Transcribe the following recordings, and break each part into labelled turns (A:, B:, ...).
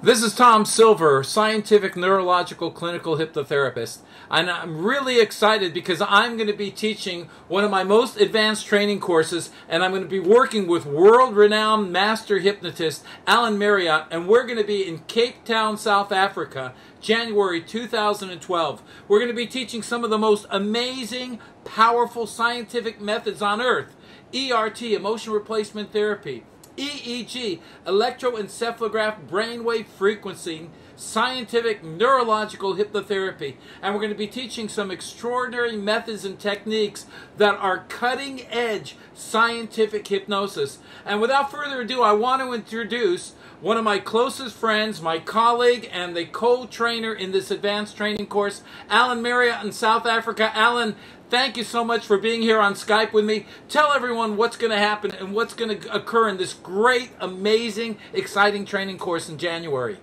A: This is Tom Silver, scientific neurological clinical hypnotherapist, and I'm really excited because I'm going to be teaching one of my most advanced training courses, and I'm going to be working with world-renowned master hypnotist Alan Marriott, and we're going to be in Cape Town, South Africa, January 2012. We're going to be teaching some of the most amazing, powerful scientific methods on earth: ERT, emotion replacement therapy; EEG, electroencephalograph brainwave frequency, scientific neurological hypnotherapy. And we're going to be teaching some extraordinary methods and techniques that are cutting-edge scientific hypnosis. And without further ado, I want to introduce one of my closest friends, my colleague, and the co-trainer in this advanced training course, Alan Marriott in South Africa. Alan, thank you so much for being here on Skype with me. Tell everyone what's going to happen and what's going to occur in this great, amazing, exciting training course in January.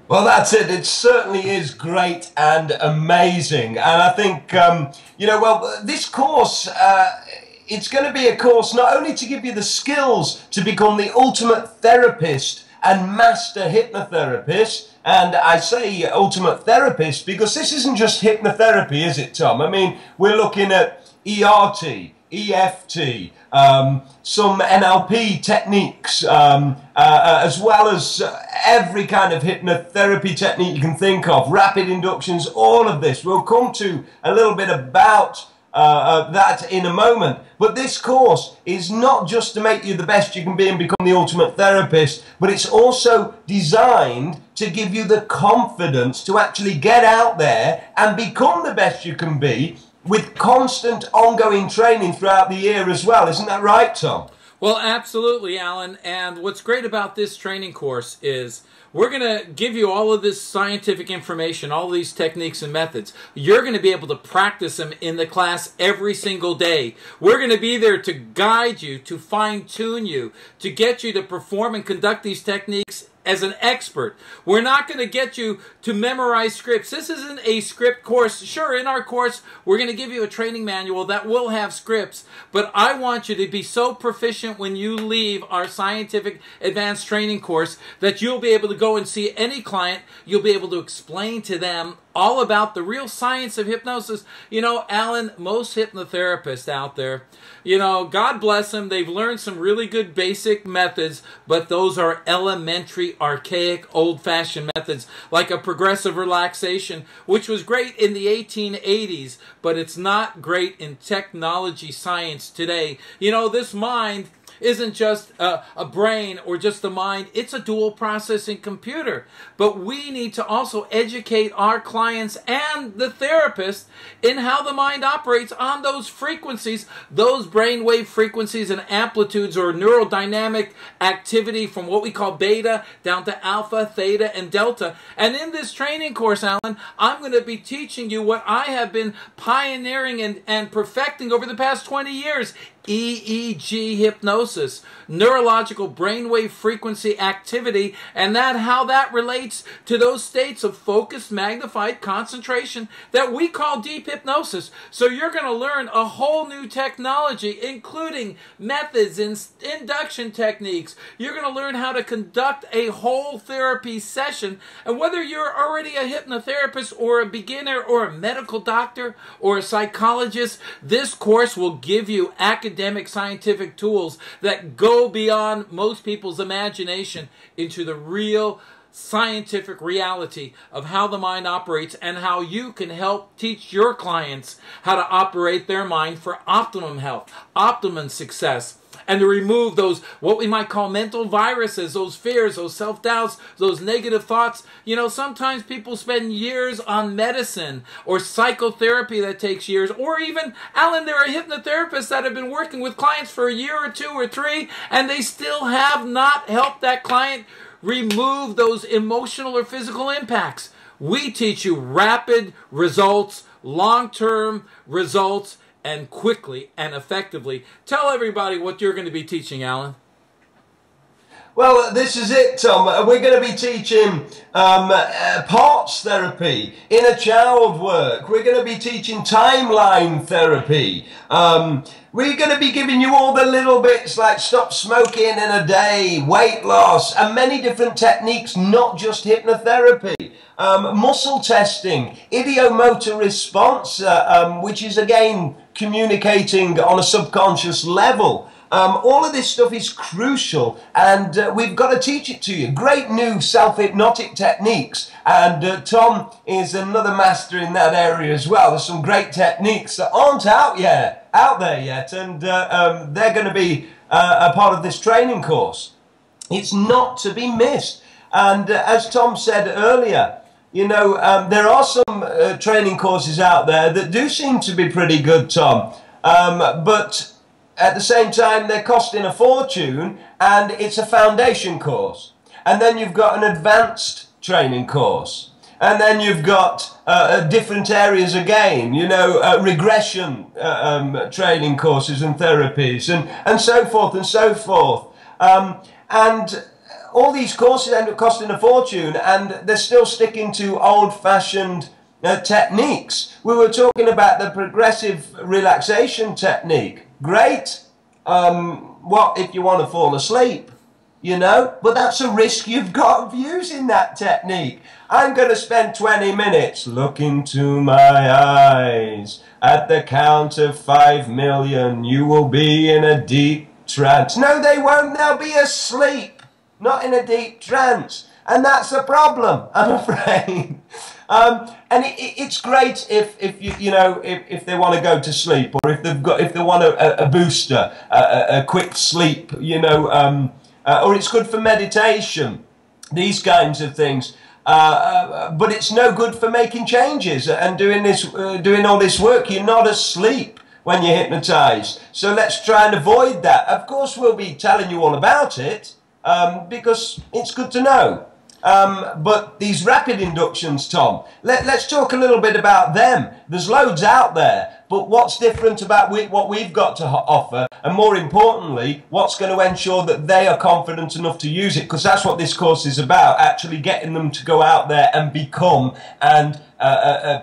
B: Well, that's it. It certainly is great and amazing. And I think, this course, it's going to be a course not only to give you the skills to become the ultimate therapist and master hypnotherapist. And I say ultimate therapist because this isn't just hypnotherapy, is it, Tom? I mean, we're looking at ERT, EFT, some NLP techniques, as well as every kind of hypnotherapy technique you can think of, rapid inductions, all of this. We'll come to a little bit about that in a moment. But this course is not just to make you the best you can be and become the ultimate therapist, but it's also designed to give you the confidence to actually get out there and become the best you can be, with constant ongoing training throughout the year as well. Isn't that right, Tom?
A: Well, absolutely, Alan. And what's great about this training course is we're going to give you all of this scientific information, all of these techniques and methods. You're going to be able to practice them in the class every single day. We're going to be there to guide you, to fine-tune you, to get you to perform and conduct these techniques as an expert. We're not going to get you to memorize scripts. This isn't a script course. Sure, in our course, we're going to give you a training manual that will have scripts, but I want you to be so proficient when you leave our scientific advanced training course that you'll be able to go and see any client. You'll be able to explain to them all about the real science of hypnosis. You know, Alan, most hypnotherapists out there, you know, God bless them, they've learned some really good basic methods, but those are elementary, archaic, old-fashioned methods, like a progressive relaxation, which was great in the 1880s, but it's not great in technology science today. You know, this mind isn't just a brain or just a mind. It's a dual processing computer. But we need to also educate our clients and the therapist in how the mind operates on those frequencies, those brainwave frequencies and amplitudes, or neurodynamic activity from what we call beta down to alpha, theta, and delta. And in this training course, Alan, I'm going to be teaching you what I have been pioneering and perfecting over the past 20 years. EEG hypnosis, neurological brainwave frequency activity, and how that relates to those states of focused, magnified concentration that we call deep hypnosis. So you're going to learn a whole new technology, including methods and induction techniques. You're going to learn how to conduct a whole therapy session. And whether you're already a hypnotherapist or a beginner or a medical doctor or a psychologist, this course will give you academic scientific tools that go beyond most people's imagination into the real scientific reality of how the mind operates and how you can help teach your clients how to operate their mind for optimum health, optimum success, and to remove those, what we might call mental viruses, those fears, those self-doubts, those negative thoughts. You know, sometimes people spend years on medicine or psychotherapy that takes years, or even, Alan, there are hypnotherapists that have been working with clients for a year or two or three, and they still have not helped that client remove those emotional or physical impacts. We teach you rapid results, long-term results, and quickly and effectively. Tell everybody what you're going to be teaching, Alan.
B: Well, this is it, Tom. We're going to be teaching parts therapy, inner child work. We're going to be teaching timeline therapy. We're going to be giving you all the little bits like stop smoking in a day, weight loss, and many different techniques, not just hypnotherapy. Muscle testing, ideomotor response, which is again communicating on a subconscious level. All of this stuff is crucial, and we've got to teach it to you. Great new self-hypnotic techniques, and Tom is another master in that area as well. There's some great techniques that aren't out there yet, and they're going to be a part of this training course. It's not to be missed. And as Tom said earlier, you know, there are some training courses out there that do seem to be pretty good, Tom, but at the same time, they're costing a fortune, and it's a foundation course. And then you've got an advanced training course. And then you've got different areas again, you know, regression training courses and therapies, and so forth and so forth. And all these courses end up costing a fortune, and they're still sticking to old-fashioned techniques. We were talking about the progressive relaxation technique. Great. What if you want to fall asleep? You know, but that's a risk you've got of using that technique. I'm going to spend 20 minutes. Look into my eyes. At the count of 5 million, you will be in a deep trance. No, they won't. They'll be asleep, not in a deep trance. And that's a problem, I'm afraid. And it's great if they want to go to sleep, or if they want a booster, a quick sleep, you know, or it's good for meditation, these kinds of things. But it's no good for making changes and doing all this work. You're not asleep when you're hypnotized. So let's try and avoid that. Of course, we'll be telling you all about it because it's good to know. But these rapid inductions, Tom, let's talk a little bit about them. There's loads out there, but what's different about what we've got to offer, and more importantly, what's going to ensure that they are confident enough to use it, because that's what this course is about, actually getting them to go out there and become and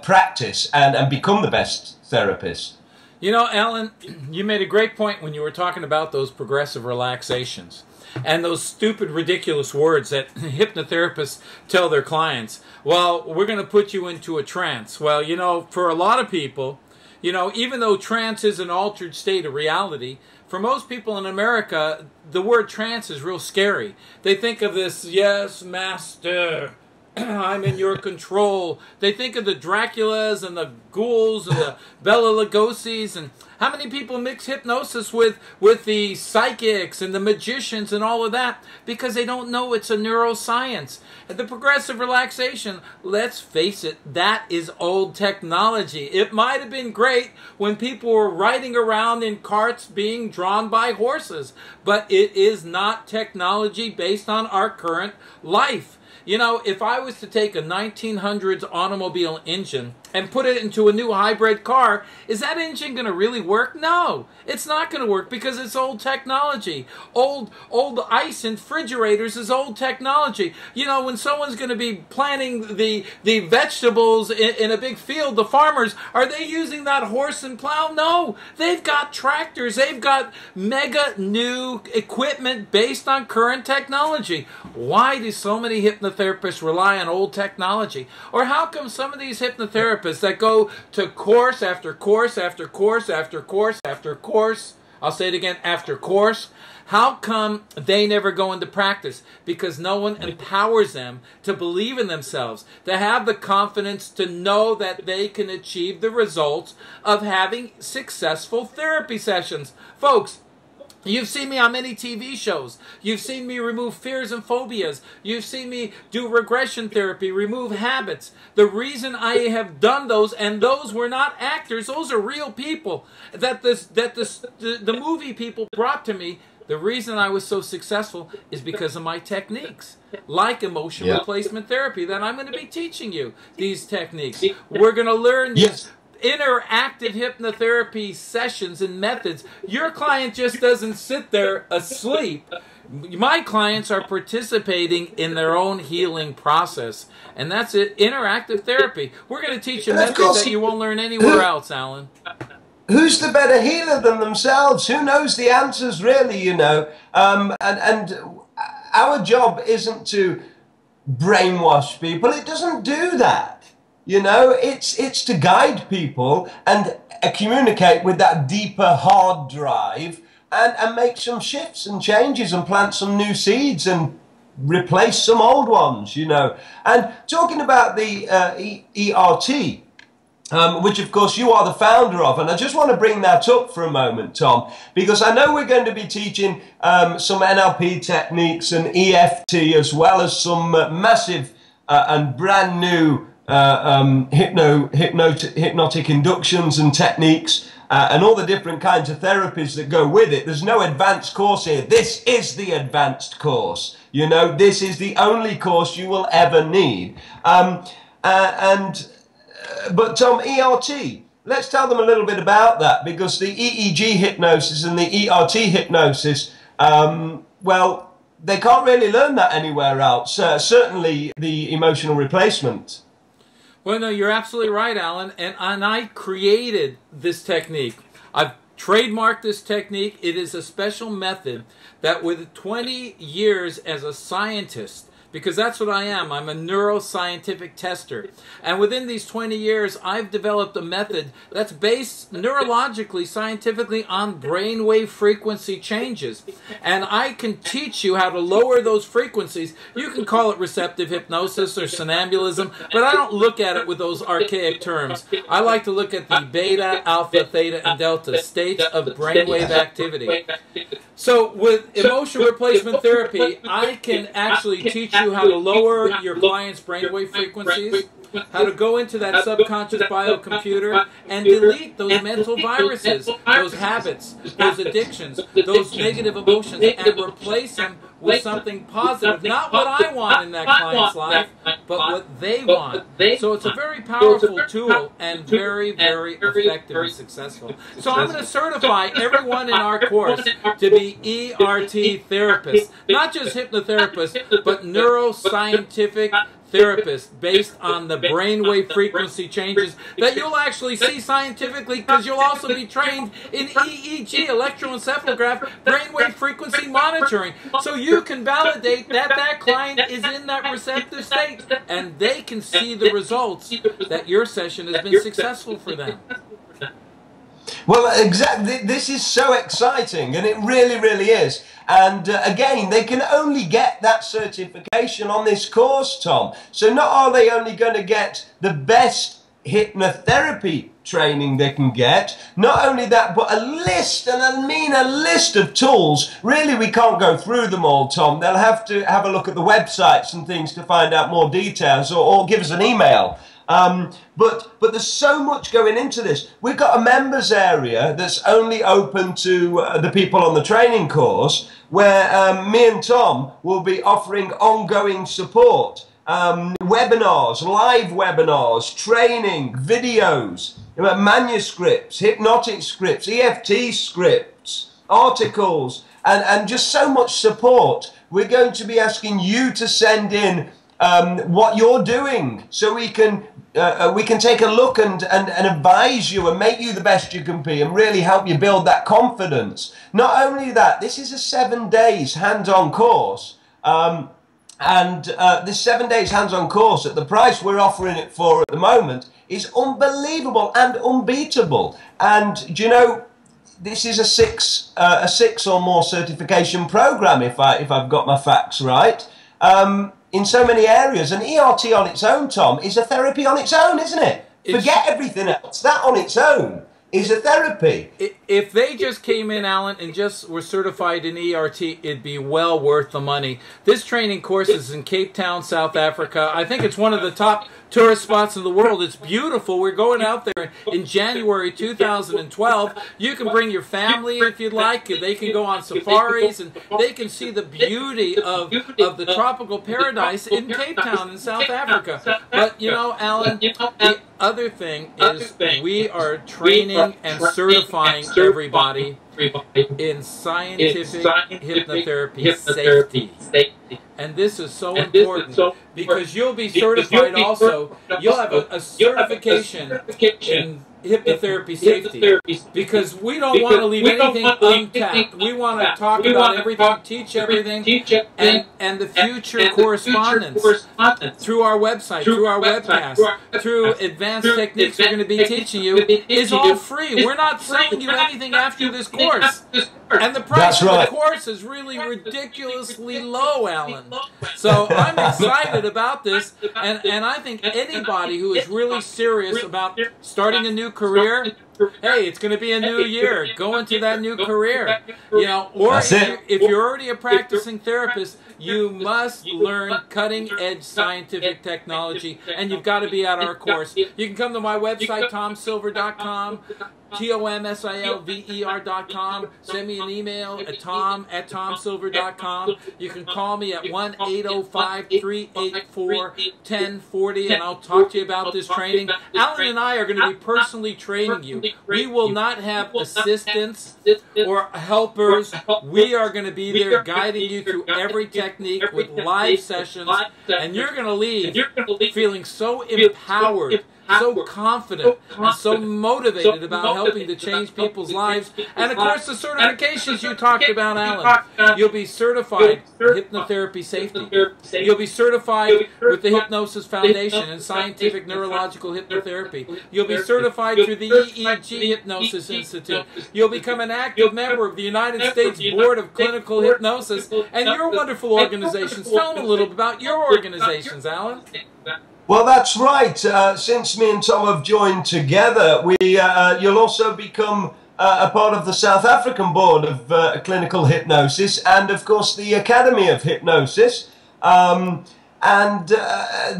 B: practice and become the best therapist.
A: You know, Alan, you made a great point when you were talking about those progressive relaxations. And those stupid, ridiculous words that hypnotherapists tell their clients. Well, we're going to put you into a trance. Well, you know, for a lot of people, you know, even though trance is an altered state of reality, for most people in America, the word trance is real scary. They think of this, yes, master, I'm in your control. They think of the Draculas and the ghouls and the Bela Lugosi's, and how many people mix hypnosis with the psychics and the magicians and all of that because they don't know it's a neuroscience. And the progressive relaxation, let's face it, that is old technology. It might have been great when people were riding around in carts being drawn by horses, but it is not technology based on our current life. You know, if I was to take a 1900s automobile engine and put it into a new hybrid car, is that engine going to really work? No, it's not going to work because it's old technology. Old ice in refrigerators is old technology. You know, when someone's going to be planting the vegetables in a big field, the farmers, are they using that horse and plow? No, they've got tractors. They've got mega new equipment based on current technology. Why do so many hypnotherapists rely on old technology? Or how come some of these hypnotherapists that go to course after course after course after course after course, I'll say it again, after course, how come they never go into practice? Because no one empowers them to believe in themselves, to have the confidence to know that they can achieve the results of having successful therapy sessions. Folks, you've seen me on many TV shows. You've seen me remove fears and phobias. You've seen me do regression therapy, remove habits. The reason I have done those, and those were not actors, those are real people that the movie people brought to me. The reason I was so successful is because of my techniques, like emotion replacement therapy, that I'm going to be teaching you these techniques. We're going to learn these interactive hypnotherapy sessions and methods. Your client just doesn't sit there asleep. My clients are participating in their own healing process. And that's it, interactive therapy. We're going to teach you methods that you won't learn anywhere else, Alan.
B: who's the better healer than themselves? Who knows the answers, really, you know? And our job isn't to brainwash people. It doesn't do that. You know, it's to guide people and communicate with that deeper hard drive and make some shifts and changes and plant some new seeds and replace some old ones, you know. And talking about the ERT, which of course you are the founder of, and I just want to bring that up for a moment, Tom, because I know we're going to be teaching some NLP techniques and EFT, as well as some massive and brand new hypnotic inductions and techniques, and all the different kinds of therapies that go with it. There's no advanced course here. This is the advanced course. You know, this is the only course you will ever need. But Tom, ERT, let's tell them a little bit about that, because the EEG hypnosis and the ERT hypnosis, well, they can't really learn that anywhere else. Certainly the emotional replacement.
A: Well, no, you're absolutely right, Alan. And I created this technique. I've trademarked this technique. It is a special method that with 20 years as a scientist, because that's what I am. I'm a neuroscientific tester. And within these 20 years, I've developed a method that's based neurologically, scientifically on brainwave frequency changes. And I can teach you how to lower those frequencies. You can call it receptive hypnosis or somnambulism, but I don't look at it with those archaic terms. I like to look at the beta, alpha, theta, and delta states of brainwave activity. So with emotion replacement therapy, I can actually teach you how to lower your client's brainwave frequencies, how to go into that subconscious biocomputer and delete those mental viruses, those habits, those addictions, those negative emotions, and replace them with something positive. Not what I want in that client's life, but what they want. So it's a very powerful tool and very, very effective and successful. So I'm going to certify everyone in our course to be ERT therapists. Not just hypnotherapists, but neuroscientific therapists based on the brainwave frequency changes that you'll actually see scientifically, because you'll also be trained in EEG, electroencephalograph, brainwave frequency monitoring. So you can validate that that client is in that receptive state, and they can see the results that your session has been successful for them.
B: Well, exactly. This is so exciting, and it really, really is. And again, they can only get that certification on this course, Tom. So not are they only going to get the best hypnotherapy training they can get, not only that, but a list, and I mean a list of tools. Really, we can't go through them all, Tom. They'll have to have a look at the websites and things to find out more details, or give us an email. But there's so much going into this. We've got a members area that's only open to the people on the training course, where me and Tom will be offering ongoing support, webinars, live webinars, training, videos, manuscripts, hypnotic scripts, EFT scripts, articles, and just so much support. We're going to be asking you to send in what you're doing, so we can take a look and advise you and make you the best you can be, and really help you build that confidence. Not only that, this is a 7 days hands-on course, this 7 days hands-on course at the price we're offering it for at the moment is unbelievable and unbeatable. And do you know, this is a six or more certification program, if I've got my facts right. In so many areas, and ERT on its own, Tom, is a therapy on its own, isn't it? Forget everything else. That on its own is a therapy.
A: If they just came in, Alan, and just were certified in ERT, it'd be well worth the money. This training course is in Cape Town, South Africa. I think it's one of the top tourist spots in the world. It's beautiful. We're going out there in January 2012. You can bring your family if you'd like. They can go on safaris, and they can see the beauty of the tropical paradise in Cape Town in South Africa. But, you know, Alan, the other thing is we are training and certifying everybody in scientific hypnotherapy safety. And this is so important, because you'll be certified also. You'll have a certification in hypnotherapy safety, because we don't want to leave anything untapped. We want to talk about everything, teach everything, and the future correspondence through our website, through our webcast, through advanced techniques we're going to be teaching you is all free. We're not selling you anything after this course. And the price of the course is really ridiculously low, Alan. So I'm excited about this, and I think anybody who is really serious about starting a new career, hey, it's going to be a new year. Go into that new career. You know, or if you're already a practicing therapist, you must learn cutting-edge scientific technology, and you've got to be at our course. You can come to my website, tomsilver.com, TOMSILVER.com. Send me an email at tom@tomsilver.com. You can call me at 1-805-384-1040, and I'll talk to you about this training. Alan and I are going to be personally training you. We will not have assistants or helpers. We are going to be there guiding you through every technique with live sessions, and you're going to leave feeling so empowered, so confident, and so motivated about helping to change people's lives. And of course, the certifications you talked about, Alan. You'll be certified hypnotherapy safety. You'll be certified with the Hypnosis Foundation and Scientific Neurological Hypnotherapy. You'll be certified through the EEG Hypnosis Institute. You'll become an active member of the United States Board of Clinical Hypnosis and your wonderful organizations. Tell them a little bit about your organizations, Alan.
B: Well, that's right. Since me and Tom have joined together, you'll also become a part of the South African Board of Clinical Hypnosis and, of course, the Academy of Hypnosis.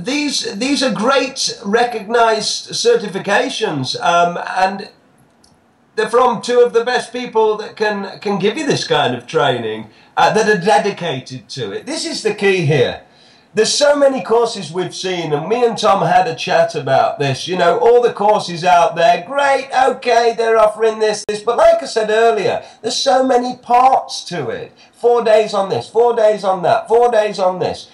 B: These are great recognized certifications, and they're from two of the best people that can give you this kind of training, that are dedicated to it. This is the key here. There's so many courses we've seen, and me and Tom had a chat about this. You know, all the courses out there, great, okay, they're offering this, but like I said earlier, there's so many parts to it. 4 days on this, 4 days on that, 4 days on this.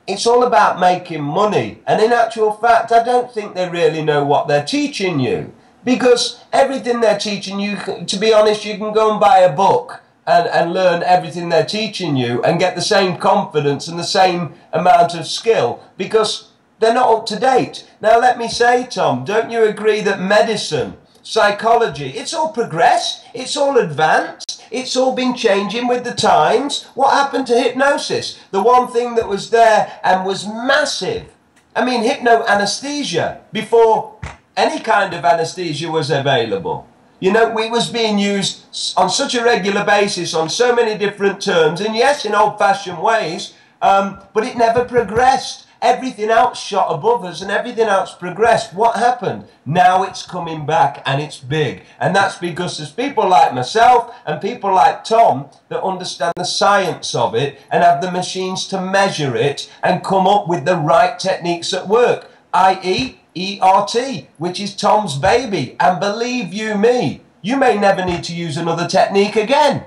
B: It's all about making money, and in actual fact, I don't think they really know what they're teaching you, because everything they're teaching you, to be honest, you can go and buy a book and learn everything they're teaching you and get the same confidence and the same amount of skill, because they're not up to date. Now, let me say, Tom, don't you agree that medicine, psychology, it's all progressed, it's all advanced, it's all been changing with the times? What happened to hypnosis? The one thing that was there and was massive. I mean, hypnoanesthesia, before any kind of anesthesia was available. You know, it was being used on such a regular basis on so many different terms, and yes, in old-fashioned ways, but it never progressed. Everything else shot above us and everything else progressed. What happened? Now it's coming back and it's big. And that's because there's people like myself and people like Tom that understand the science of it and have the machines to measure it and come up with the right techniques at work, i.e., ERT, which is Tom's baby. And believe you me, you may never need to use another technique again.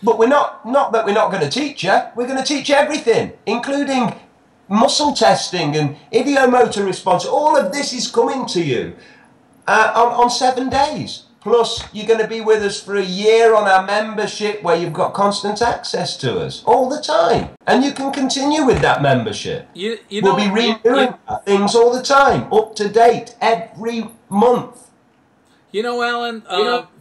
B: But not that we're not going to teach you. We're going to teach you everything, including muscle testing and idiomotor response. All of this is coming to you on 7 days. Plus, you're going to be with us for a year on our membership where you've got constant access to us all the time. And you can continue with that membership. We'll be redoing things all the time, up to date, every month.
A: You know, Alan,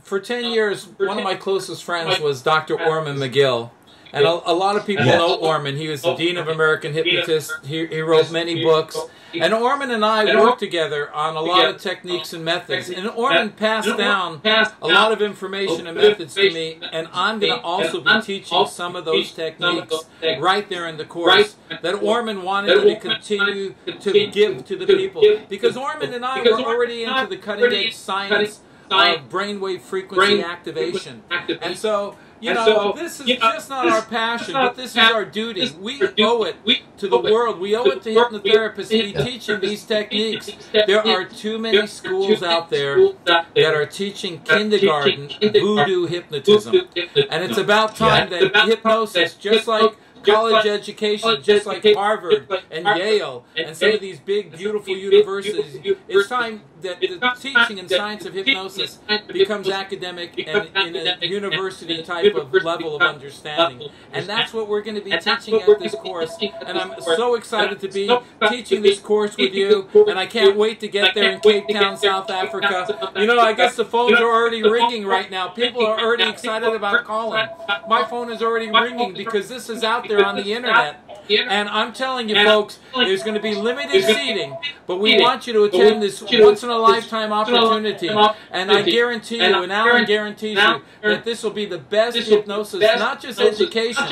A: for 10 years, one of my closest friends was Dr. Orman McGill. And a lot of people know Orman. He was the Dean of American Hypnotists. He wrote many books. And Orman and I worked together on a lot of techniques and methods. And Orman passed down a lot of information and methods to me. And I'm going to also be teaching some of those techniques right there in the course that Orman wanted me to continue to give to the people. Because Orman and I were already into the cutting-edge science of brainwave frequency activation. And so, you know, this is just not our passion, but this is our duty. We owe it to the world. We owe it to hypnotherapists to be teaching these techniques. There are too many schools out there that are teaching kindergarten voodoo hypnotism. And it's about time that hypnosis, just like college education, just like Harvard and Yale and some of these big, beautiful universities. It's time that the teaching and science of hypnosis becomes academic and in a university type of level of understanding. And that's what we're going to be teaching at this course. And I'm so excited to be teaching this course with you. And I can't wait to get there in Cape Town, South Africa. You know, I guess the phones are already ringing right now. People are already excited about calling. My phone is already ringing because this is out there on the internet. And I'm telling you, folks, there's going to be limited seating, but we want you to attend this once-in-a-lifetime opportunity. And I guarantee you, and Alan guarantees you, that this will be the best hypnosis, not just education,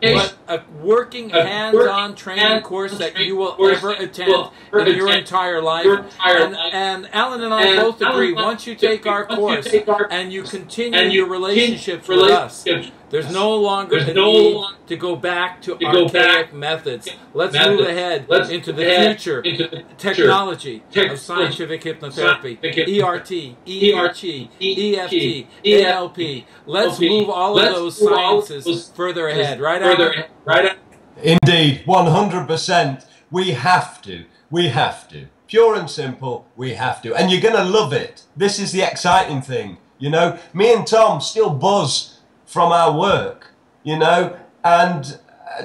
A: but a working, hands-on training course that you will ever attend in your entire life. And Alan and I both agree, once you take our course and you continue your relationships with us, there's no longer a need to go back to archaic methods. Let's move ahead into the future technology of scientific hypnotherapy, ERT, EEG, EFT, ALP. Let's move all of those sciences further ahead, right, Alan?
B: Indeed, 100%. We have to. We have to. Pure and simple, we have to. And you're going to love it. This is the exciting thing. You know, me and Tom still buzz from our work, you know, and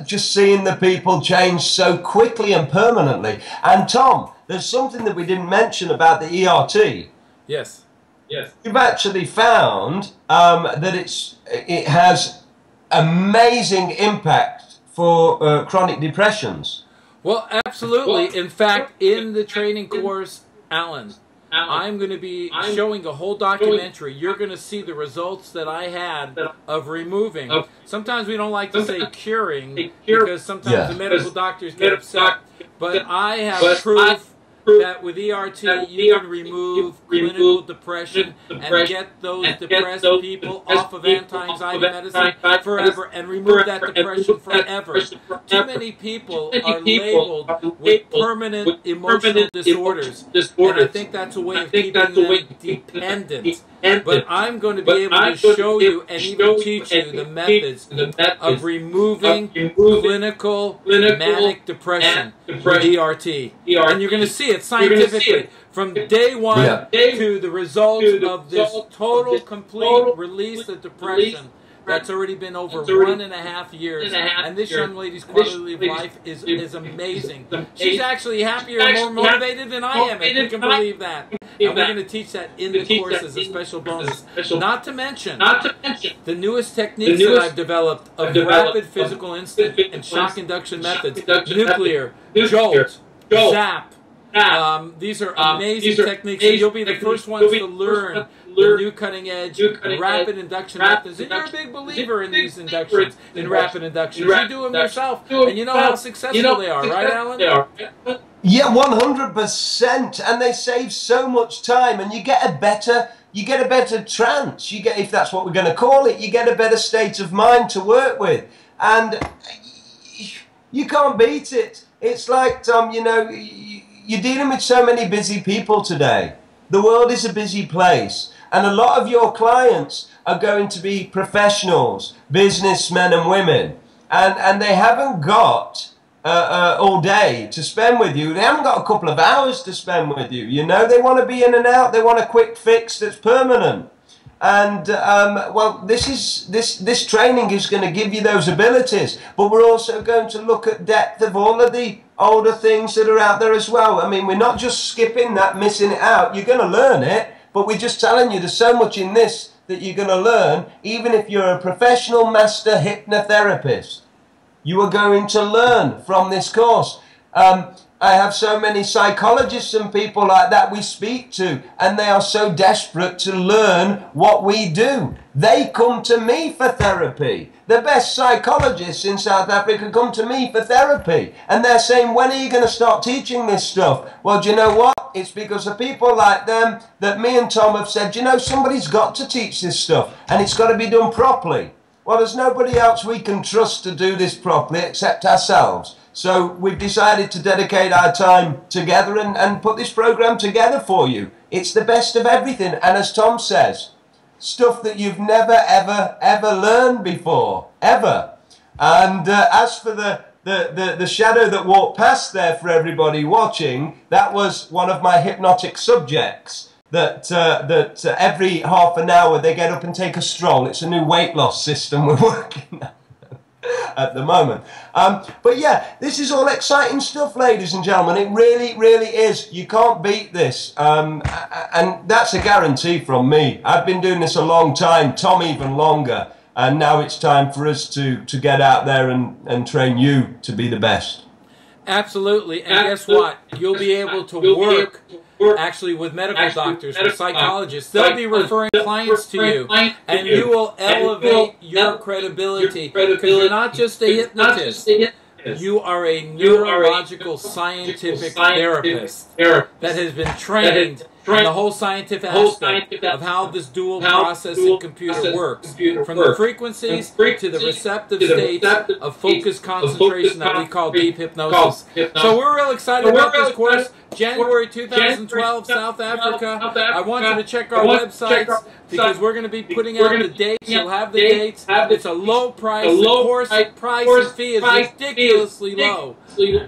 B: just seeing the people change so quickly and permanently. And Tom, there's something that we didn't mention about the ERT.
A: Yes. Yes.
B: You've actually found that it has amazing impact for chronic depressions.
A: Well, absolutely. In fact, in the training course, Alan, I'm going to be showing a whole documentary. You're going to see the results that I had of removing. Sometimes we don't like to say curing because sometimes the medical doctors get upset. But I have proof that with ERT you can remove clinical depression and get those depressed people off of anti-anxiety medicine forever and remove that depression forever. Too many people are labeled with permanent emotional disorders, and I think that's a way of keeping them dependent. But I'm going to be able to show you and even teach you the methods of removing clinical manic depression with ERT. And you're going to see it scientifically from day one to the results of this total, complete release of depression. That's already been over 1.5 years. And this young lady's quality of life is amazing. She's actually happier and more motivated than I am, if you can believe that. And we're going to teach that in the course as a special bonus. Not to mention the newest techniques that I've developed of rapid physical instant and shock induction methods, nuclear, jolt, zap. These are amazing techniques, and you'll be the first ones to learn the new cutting-edge rapid induction methods. And you're a big believer in these inductions, in rapid inductions. You do them yourself, and you know how successful they are, right, Alan?
B: Yeah, 100%. And they save so much time, and you get a better trance. You get, if that's what we're going to call it, you get a better state of mind to work with, and you can't beat it. It's like, Tom, you know, you're dealing with so many busy people today. The world is a busy place. And a lot of your clients are going to be professionals, businessmen and women. And they haven't got all day to spend with you. They haven't got a couple of hours to spend with you. You know, they want to be in and out. They want a quick fix that's permanent. And, well, this training is going to give you those abilities. But we're also going to look at depth of all of the older things that are out there as well. I mean, we're not just skipping that, missing it out. You're going to learn it, but we're just telling you there's so much in this that you're going to learn. Even if you're a professional master hypnotherapist, you are going to learn from this course. I have so many psychologists and people like that we speak to, and they are so desperate to learn what we do. They come to me for therapy. The best psychologists in South Africa come to me for therapy. And they're saying, when are you going to start teaching this stuff? Well, do you know what? It's because of people like them that me and Tom have said, you know, somebody's got to teach this stuff, and it's got to be done properly. Well, there's nobody else we can trust to do this properly except ourselves. So we've decided to dedicate our time together and put this program together for you. It's the best of everything. And as Tom says, stuff that you've never, ever, ever learned before. Ever. And as for the shadow that walked past there for everybody watching, that was one of my hypnotic subjects. That every half an hour they get up and take a stroll. It's a new weight loss system we're working at the moment. But yeah, this is all exciting stuff, ladies and gentlemen. It really, really is. You can't beat this. And that's a guarantee from me. I've been doing this a long time, Tom even longer. And now it's time for us to get out there and train you to be the best.
A: Absolutely. And guess what? You'll be able to work actually with medical doctors, with psychologists. They'll be referring clients to you, and you will elevate your credibility, because you're not just a hypnotist. You are a neurological scientific therapist that has been trained in the whole scientific aspect of how this dual processing computer works, from the frequencies to the receptive states of focused concentration that we call deep hypnosis. So we're real excited about this course. January 2012, South Africa. I want you to check our websites, because we're going to be putting out the dates. You'll have the dates. It's a low price. The course price and fee is ridiculously low.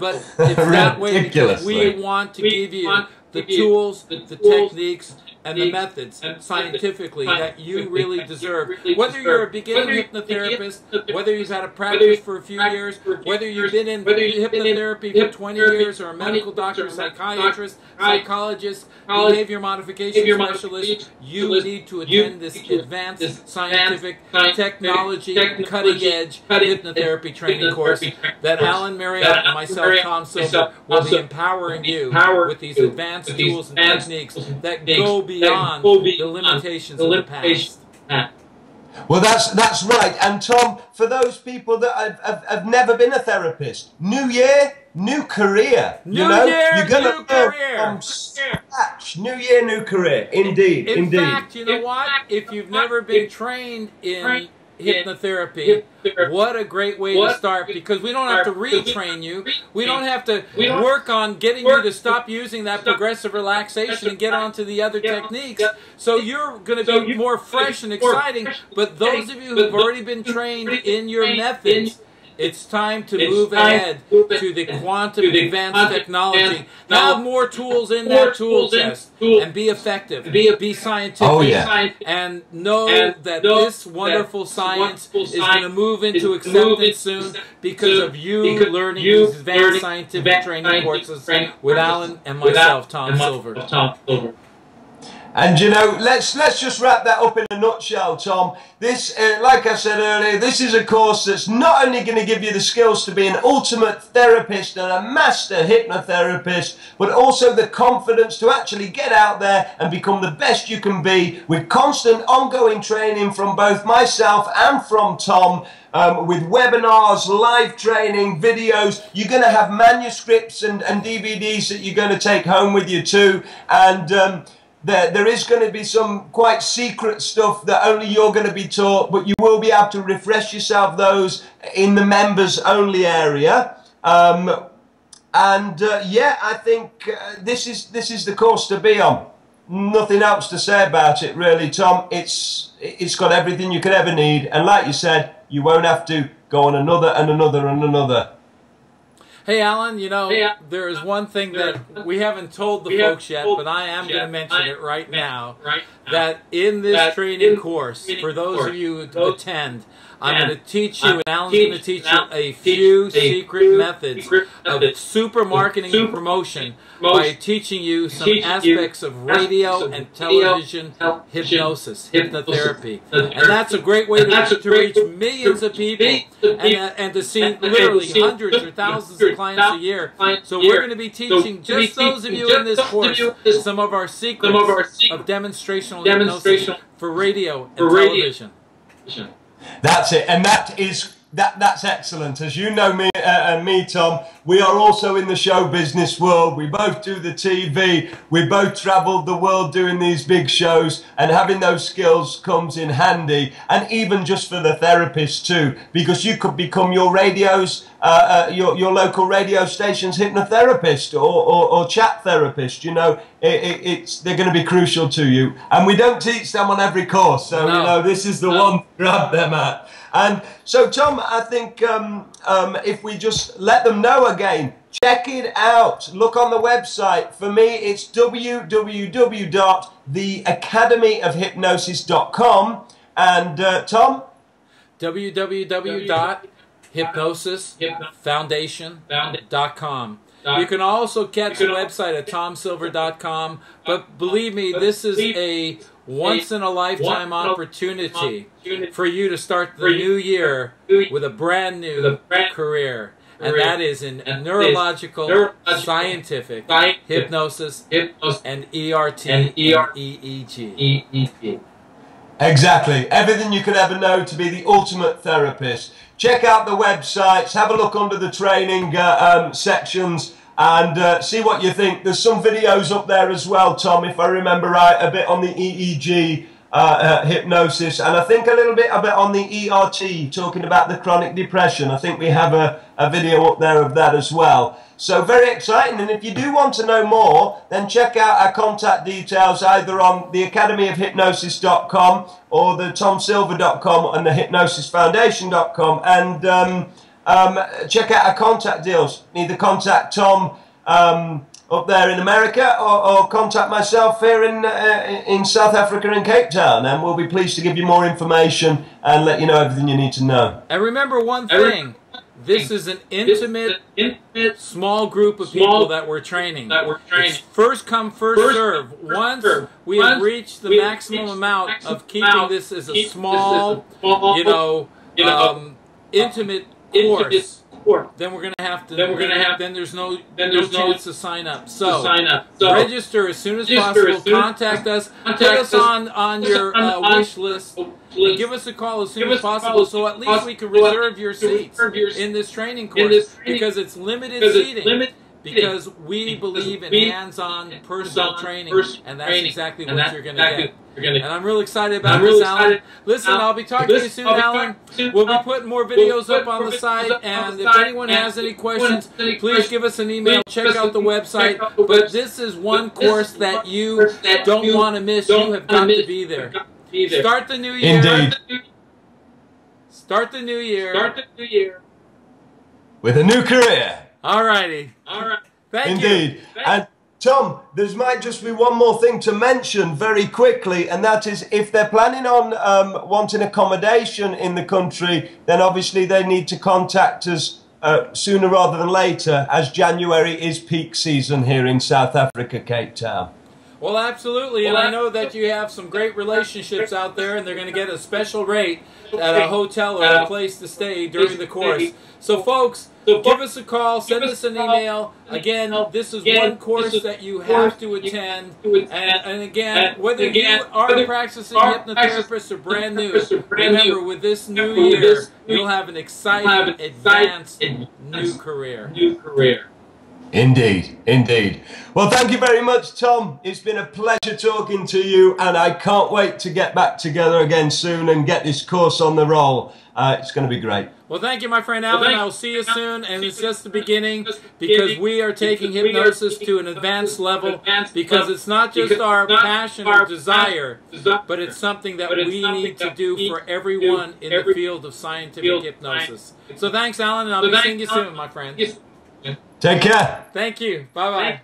A: But it's that way because we want to give you the tools, the techniques, and the methods scientifically that you really deserve. Whether you're a beginning hypnotherapist, whether you've had a practice for a few years, whether you've been in hypnotherapy for 20 years, or a medical doctor, psychiatrist, psychologist, behavior modification specialist, you need to attend this advanced scientific technology, cutting-edge hypnotherapy training course that Alan, Marriott, and myself, Tom Silver, will be empowering you with these advanced tools and techniques that go beyond the limitations of the past.
B: Well, that's right. And Tom, for those people that have never been a therapist, new year, new career.
A: New year,
B: you're gonna
A: new career.
B: From scratch. New year, new career. Indeed,
A: in
B: indeed.
A: fact, you know what? If you've never been trained in hypnotherapy, what a great way to start, because we don't have to retrain you. We don't have to work on getting you to stop using that progressive relaxation and get onto the other techniques. So you're going to be more fresh and exciting. But those of you who've already been trained in your methods, it's time to move ahead to the quantum advanced technology. Have more tools in that tool chest and be effective, be scientific, and know that this wonderful science is going to move into acceptance soon because of you learning these advanced scientific training courses with Alan and myself, Tom Silver.
B: And you know, let's just wrap that up in a nutshell, Tom. This, like I said earlier, this is a course that's not only going to give you the skills to be an ultimate therapist and a master hypnotherapist, but also the confidence to actually get out there and become the best you can be, with constant ongoing training from both myself and from Tom. With webinars, live training, videos. You're going to have manuscripts and DVDs that you're going to take home with you too. And there is going to be some quite secret stuff that only you're going to be taught, but you will be able to refresh yourself those in the members only area. Yeah, I think this is the course to be on. Nothing else to say about it really, Tom. It's got everything you could ever need, and like you said, you won't have to go on another and another and another.
A: Hey, Alan, you know, there is one thing that we haven't told the folks yet, but I am going to mention it right now, that in this training course, for those of you who attend, I'm going to teach you, and Alan's going to teach you a few secret methods of super marketing and promotion by teaching you some aspects of radio and television hypnosis, hypnotherapy. And that's a great way to reach millions of people and to see literally hundreds or thousands of clients a year. So we're going to be teaching just those of you in this course some of our secrets of demonstrational hypnosis for radio and television.
B: That's it, and that's excellent. As you know me, Tom, we are also in the show business world. We both do the TV. We both traveled the world doing these big shows, and having those skills comes in handy. And even just for the therapist too, because you could become your radio's, your local radio station's hypnotherapist or chat therapist. You know, they're going to be crucial to you. And we don't teach them on every course, so you know, this is the one to grab them at. And so, Tom, I think if we just let them know again, check it out. Look on the website. For me, it's www.theacademyofhypnosis.com. And Tom?
A: www.hypnosisfoundation.com. You can also catch the website at tomsilver.com. But believe me, this is a once-in-a-lifetime opportunity for you to start the new year with a brand new career. And that is in neurological, scientific, hypnosis, and ERT and EEG.
B: Exactly. Everything you could ever know to be the ultimate therapist. Check out the websites, have a look under the training sections, and see what you think. There's some videos up there as well, Tom, if I remember right, a bit on the EEG hypnosis, and I think a little bit on the ERT, talking about the chronic depression. I think we have a video up there of that as well. So very exciting, and if you do want to know more, then check out our contact details either on theacademyofhypnosis.com or the tomsilver.com and the hypnosisfoundation.com, and check out our contact deals. Either contact Tom up there in America or contact myself here in South Africa in Cape Town, and we'll be pleased to give you more information and let you know everything you need to know.
A: And remember one thing. This is an intimate, small group of people that we're training. It's first come, first serve. Once we have reached the maximum amount of keeping this as a small, intimate course, then we're going to have to. Then there's no chance to sign up. So register as soon as possible. Contact us. Put us on your wish list. And give us a call as soon as possible, so at least we can reserve your seats in this training course, because it's limited seating. Because we believe in hands-on personal training, and that's exactly what you're going to get. And I'm real excited about this, Alan. Listen, I'll be talking to you soon, Alan. We'll be putting more videos up on the site, and if anyone has any questions, please give us an email. Check out the website. But this is one course that you don't want to miss. You have got to be there. Start the new year.
B: Indeed.
A: Start the new year.
B: With a new career.
A: Alrighty. Thank you.
B: Indeed. And Tom, there might just be one more thing to mention very quickly, and that is if they're planning on wanting accommodation in the country, then obviously they need to contact us sooner rather than later, as January is peak season here in South Africa, Cape Town.
A: Well, absolutely, and I know that you have some great relationships out there, and they're going to get a special rate at a hotel or a place to stay during the course. So, folks, give us a call, send us an email. Again, this is one course that you have to attend. And again, whether you are a practicing hypnotherapist or brand new, remember, with this new year, you'll have an exciting, advanced new career.
B: Indeed, indeed. Well, thank you very much, Tom. It's been a pleasure talking to you, and I can't wait to get back together again soon and get this course on the roll. It's going to be great.
A: Well, thank you, my friend Alan. I'll see you soon, and it's just the beginning, because we are taking hypnosis to an advanced level, because it's not just our passion or desire, but it's something that we need to do for everyone in the field of scientific hypnosis. So thanks, Alan, and I'll be seeing you soon, my friend.
B: Take care.
A: Thank you. Bye-bye.